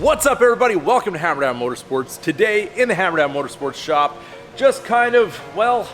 What's up, everybody? Welcome to Hammerdown Motorsports. Today in the Hammerdown Motorsports shop, just kind of, well,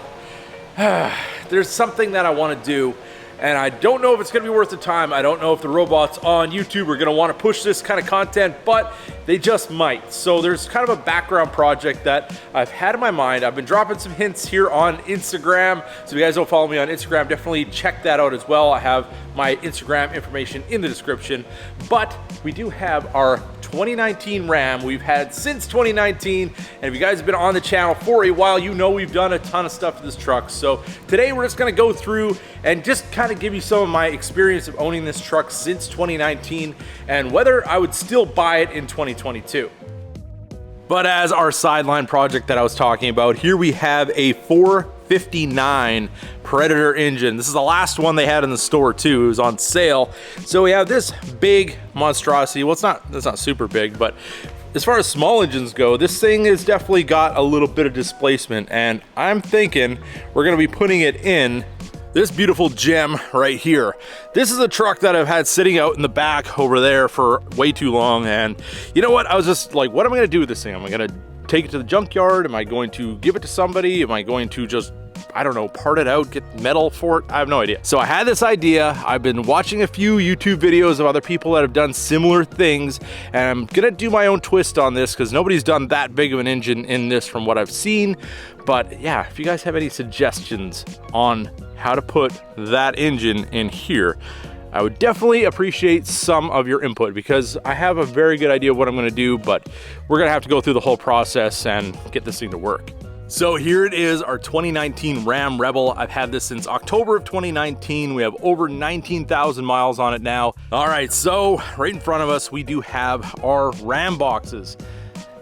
there's something that I want to do, and I don't know if it's going to be worth the time. I don't know if the robots on YouTube are going to want to push this kind of content, but they just might. So there's kind of a background project that I've had in my mind. I've been dropping some hints here on Instagram. So if you guys don't follow me on Instagram, definitely check that out as well. I have my Instagram information in the description. But we do have our 2019 Ram we've had since 2019, and if you guys have been on the channel for a while, you know we've done a ton of stuff to this truck. So today we're just going to go through and just kind of give you some of my experience of owning this truck since 2019 and whether I would still buy it in 2022. But as our sideline project that I was talking about, here we have a 459 Predator engine. This is the last one they had in the store too. It was on sale. So we have this big monstrosity. Well, it's not super big, but as far as small engines go, this thing has definitely got a little bit of displacement, and I'm thinking we're gonna be putting it in this beautiful gem right here. This is a truck that I've had sitting out in the back over there for way too long, and you know what? I was just like, what am I gonna do with this thing? Am I gonna take it to the junkyard? Am I going to give it to somebody? Am I going to just, I don't know, part it out, get metal for it? I have no idea. So I had this idea. I've been watching a few YouTube videos of other people that have done similar things, and I'm gonna do my own twist on this because nobody's done that big of an engine in this from what I've seen. But yeah, if you guys have any suggestions on how to put that engine in here, I would definitely appreciate some of your input because I have a very good idea of what I'm gonna do, but we're gonna have to go through the whole process and get this thing to work. So here it is, our 2019 Ram Rebel. I've had this since October of 2019. We have over 19,000 miles on it now. All right, so right in front of us, we do have our Ram boxes.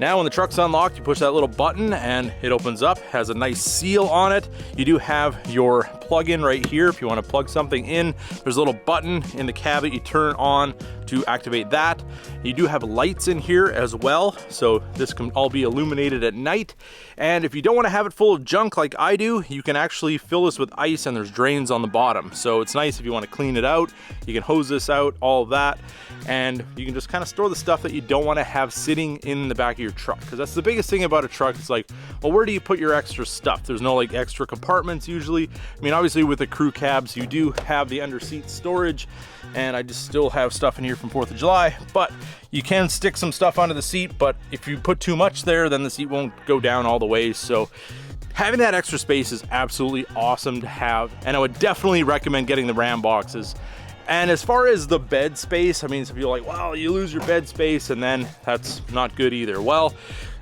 Now when the truck's unlocked, you push that little button and it opens up, has a nice seal on it. You do have your plug-in right here if you want to plug something in. There's a little button in the cab that you turn on to activate that. You do have lights in here as well, so this can all be illuminated at night. And if you don't want to have it full of junk like I do, you can actually fill this with ice, and there's drains on the bottom. So it's nice if you want to clean it out. You can hose this out, all of that, and you can just kind of store the stuff that you don't want to have sitting in the back of your truck, because that's the biggest thing about a truck. It's like, well, where do you put your extra stuff? There's no like extra compartments usually. I mean, obviously with the crew cabs, you do have the under seat storage, and I just still have stuff in here from 4th of July, but you can stick some stuff onto the seat. But if you put too much there, then the seat won't go down all the way. So having that extra space is absolutely awesome to have, and I would definitely recommend getting the Ram boxes. And as far as the bed space, I mean, some people are like, well, you lose your bed space, and then that's not good either. Well,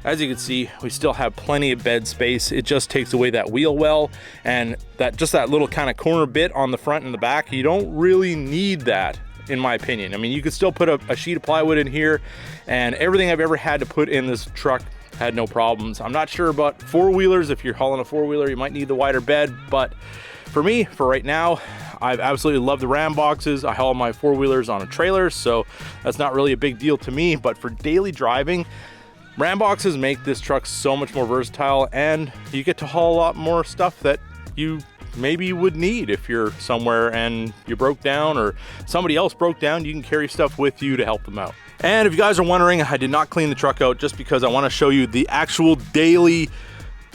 as you can see, we still have plenty of bed space. It just takes away that wheel well, and that little kind of corner bit on the front and the back. You don't really need that, in my opinion. I mean, you could still put a sheet of plywood in here, and everything I've ever had to put in this truck had no problems. I'm not sure about four-wheelers. If you're hauling a four-wheeler, you might need the wider bed, but for me, for right now, I absolutely love the Ram boxes. I haul my four-wheelers on a trailer, so that's not really a big deal to me. But for daily driving, Ram boxes make this truck so much more versatile, and you get to haul a lot more stuff that you maybe would need if you're somewhere and you broke down or somebody else broke down. You can carry stuff with you to help them out. And if you guys are wondering, I did not clean the truck out just because I want to show you the actual daily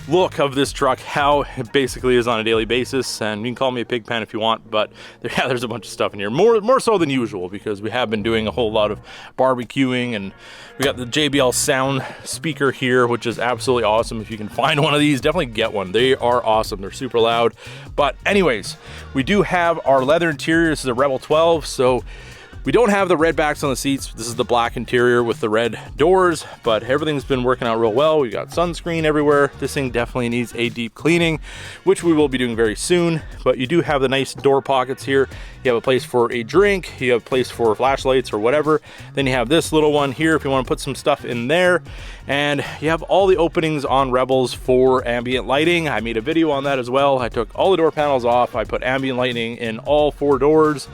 look of this truck, how it basically is on a daily basis. And you can call me a pig pen if you want, but yeah, there's a bunch of stuff in here, more so than usual, because we have been doing a whole lot of barbecuing, and we got the JBL sound speaker here, which is absolutely awesome. If you can find one of these, definitely get one. They are awesome. They're super loud. But anyways, we do have our leather interior. This is a Rebel 12, so we don't have the red backs on the seats. This is the black interior with the red doors, but everything's been working out real well. We got sunscreen everywhere. This thing definitely needs a deep cleaning, which we will be doing very soon. But you do have the nice door pockets here. You have a place for a drink, you have a place for flashlights or whatever. Then you have this little one here if you want to put some stuff in there. And you have all the openings on Rebels for ambient lighting. I made a video on that as well. I took all the door panels off. I put ambient lighting in all four doors,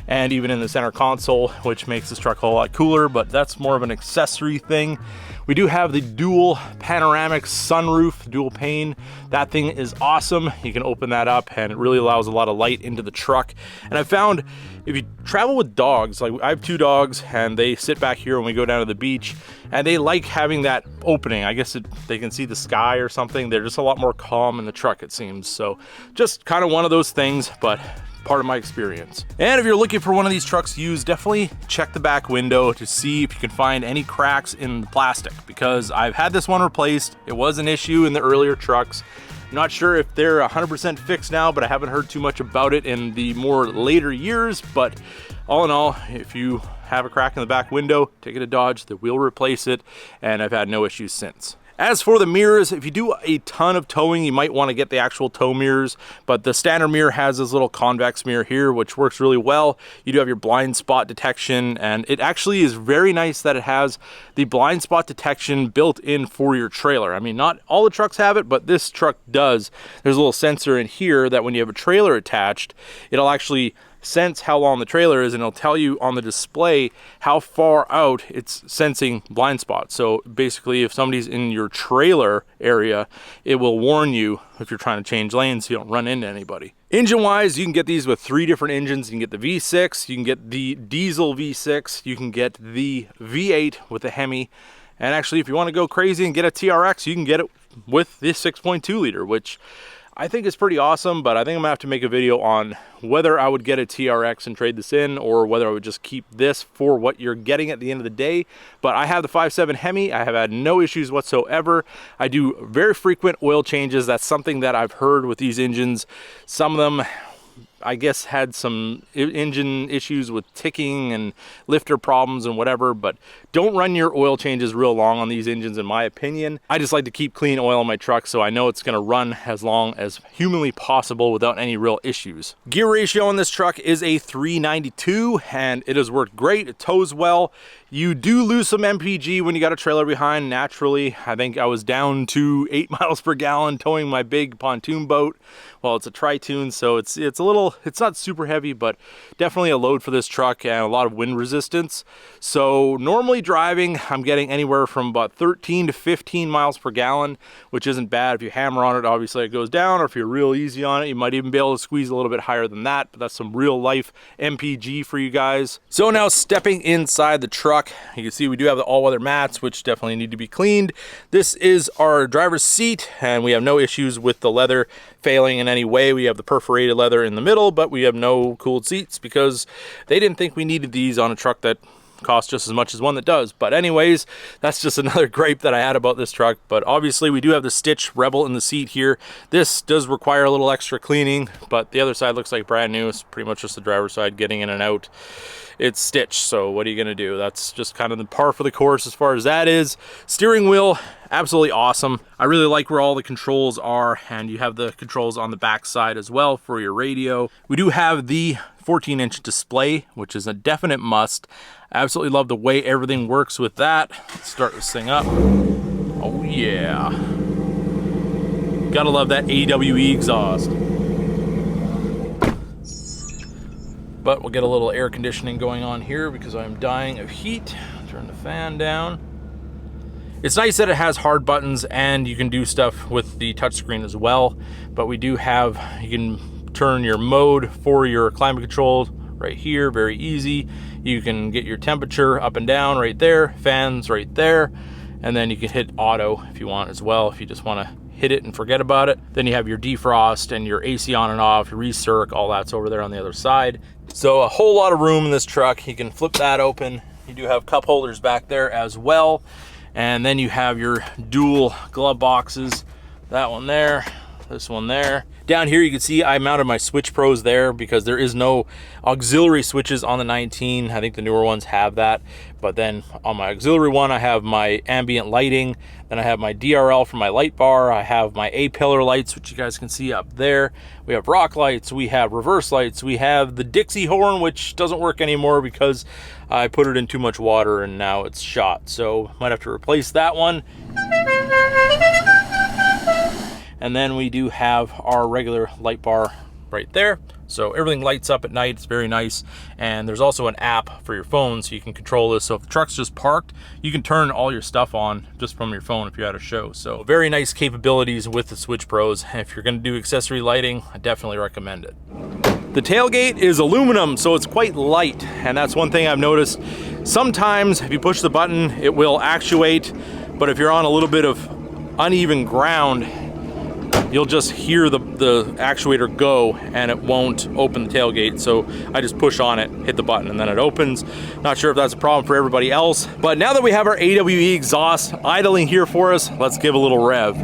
and even in the center console. console, which makes this truck a whole lot cooler, but that's more of an accessory thing. We do have the dual panoramic sunroof, dual pane. That thing is awesome. You can open that up and it really allows a lot of light into the truck. And I found if you travel with dogs, like I have 2 dogs and they sit back here when we go down to the beach and they like having that opening. I guess they can see the sky or something. They're just a lot more calm in the truck, it seems. So just kind of one of those things, but part of my experience. And if you're looking for one of these trucks used, definitely check the back window to see if you can find any cracks in the plastic, because I've had this one replaced. It was an issue in the earlier trucks. I'm not sure if they're 100% fixed now, but I haven't heard too much about it in the more later years. But all in all, if you have a crack in the back window, take it to Dodge, they will replace it, and I've had no issues since. As for the mirrors, if you do a ton of towing, you might want to get the actual tow mirrors, but the standard mirror has this little convex mirror here, which works really well. You do have your blind spot detection, and it actually is very nice that it has the blind spot detection built in for your trailer. I mean, not all the trucks have it, but this truck does. There's a little sensor in here that when you have a trailer attached, it'll actually sense how long the trailer is, and it'll tell you on the display how far out it's sensing blind spots. So basically, if somebody's in your trailer area, it will warn you if you're trying to change lanes so you don't run into anybody. Engine wise, you can get these with 3 different engines. You can get the V6, you can get the diesel V6, you can get the V8 with the Hemi, and actually if you want to go crazy and get a TRX, you can get it with this 6.2 liter, which I think it's pretty awesome, but I think I'm gonna have to make a video on whether I would get a TRX and trade this in, or whether I would just keep this for what you're getting at the end of the day. But I have the 5.7 Hemi. I have had no issues whatsoever. I do very frequent oil changes. That's something that I've heard with these engines. Some of them, I guess, had some engine issues with ticking and lifter problems and whatever, but don't run your oil changes real long on these engines, in my opinion. I just like to keep clean oil in my truck, so I know it's gonna run as long as humanly possible without any real issues. Gear ratio on this truck is a 392, and it has worked great. It tows well. You do lose some MPG when you got a trailer behind, naturally. I think I was down to 8 miles per gallon towing my big pontoon boat. Well, it's a tri-tune, so it's not super heavy, but definitely a load for this truck and a lot of wind resistance. So normally driving, I'm getting anywhere from about 13 to 15 miles per gallon, which isn't bad. If you hammer on it, obviously it goes down, or if you're real easy on it, you might even be able to squeeze a little bit higher than that, but that's some real life MPG for you guys. So now stepping inside the truck, you can see we do have the all-weather mats, which definitely need to be cleaned. This is our driver's seat, and we have no issues with the leather failing in any way. We have the perforated leather in the middle, but we have no cooled seats because they didn't think we needed these on a truck that costs just as much as one that does. But anyways, that's just another gripe that I had about this truck. But obviously we do have the Stitch Rebel in the seat here. This does require a little extra cleaning, but the other side looks like brand new. It's pretty much just the driver's side getting in and out. It's stitched, so what are you gonna do? That's just kind of the par for the course as far as that is. Steering wheel, absolutely awesome. I really like where all the controls are, and you have the controls on the back side as well for your radio. We do have the 14-inch display, which is a definite must. I absolutely love the way everything works with that. Let's start this thing up. Oh yeah. Gotta love that AWE exhaust. But we'll get a little air conditioning going on here because I'm dying of heat. Turn the fan down. It's nice that it has hard buttons and you can do stuff with the touchscreen as well. But we do have, you can turn your mode for your climate control right here, very easy. You can get your temperature up and down right there, fans right there. And then you can hit auto if you want as well, if you just want to hit it and forget about it. Then you have your defrost and your AC on and off, your recirc, all that's over there on the other side. So a whole lot of room in this truck. You can flip that open. You do have cup holders back there as well. And then you have your dual glove boxes. That one there, this one there. Down here you can see I mounted my Switch Pros there because there is no auxiliary switches on the 19. I think the newer ones have that. But then on my auxiliary one, I have my ambient lighting. Then I have my DRL for my light bar. I have my A-pillar lights, which you guys can see up there. We have rock lights. We have reverse lights. We have the Dixie horn, which doesn't work anymore because I put it in too much water and now it's shot. So might have to replace that one. And then we do have our regular light bar right there. So everything lights up at night. It's very nice. And there's also an app for your phone so you can control this. So if the truck's just parked, you can turn all your stuff on just from your phone if you're at a show. So very nice capabilities with the Switch Pros. And if you're going to do accessory lighting, I definitely recommend it. The tailgate is aluminum, so it's quite light. And that's one thing I've noticed. Sometimes if you push the button, it will actuate. But if you're on a little bit of uneven ground, you'll just hear the actuator go and it won't open the tailgate. So I just push on it, hit the button, and then it opens. Not sure if that's a problem for everybody else, but now that we have our AWE exhaust idling here for us, let's give a little rev.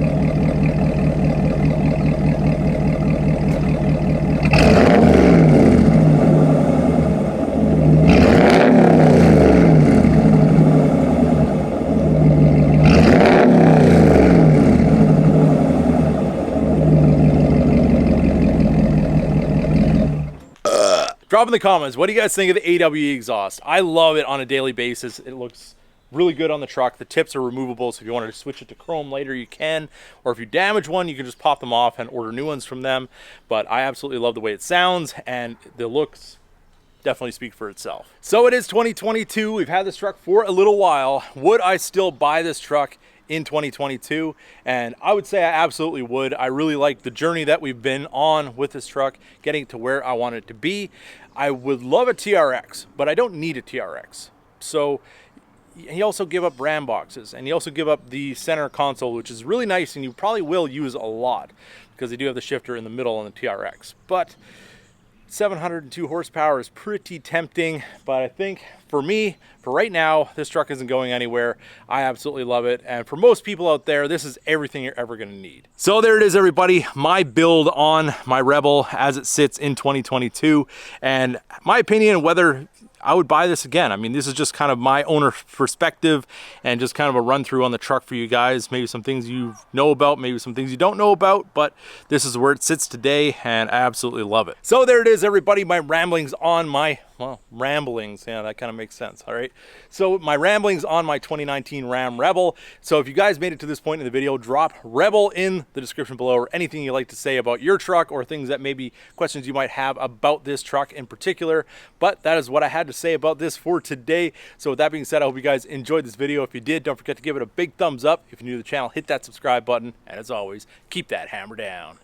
Drop in the comments, what do you guys think of the AWE exhaust? I love it on a daily basis. It looks really good on the truck. The tips are removable, so if you wanted to switch it to chrome later, you can. Or if you damage one, you can just pop them off and order new ones from them. But I absolutely love the way it sounds, and the looks definitely speak for itself. So it is 2022. We've had this truck for a little while. Would I still buy this truck in 2022? And I would say I absolutely would. I really like the journey that we've been on with this truck, getting to where I want it to be. I would love a TRX, but I don't need a TRX. So you also give up RAM boxes, and you also give up the center console, which is really nice, and you probably will use a lot because they do have the shifter in the middle on the TRX. But 702 horsepower is pretty tempting, but I think for me, for right now, this truck isn't going anywhere. I absolutely love it, and for most people out there, this is everything you're ever going to need. So there it is, everybody, my build on my Rebel as it sits in 2022, and my opinion whether I would buy this again. I mean, this is just kind of my owner perspective and just kind of a run through on the truck for you guys. Maybe some things you know about, maybe some things you don't know about, but this is where it sits today and I absolutely love it. So there it is, everybody, my ramblings on my, well, ramblings, yeah, that kind of makes sense, all right? So my ramblings on my 2019 Ram Rebel. So if you guys made it to this point in the video, drop Rebel in the description below, or anything you'd like to say about your truck, or things that maybe questions you might have about this truck in particular. But that is what I had to say about this for today. So with that being said, I hope you guys enjoyed this video. If you did, don't forget to give it a big thumbs up. If you're new to the channel, hit that subscribe button, and as always, keep that hammer down.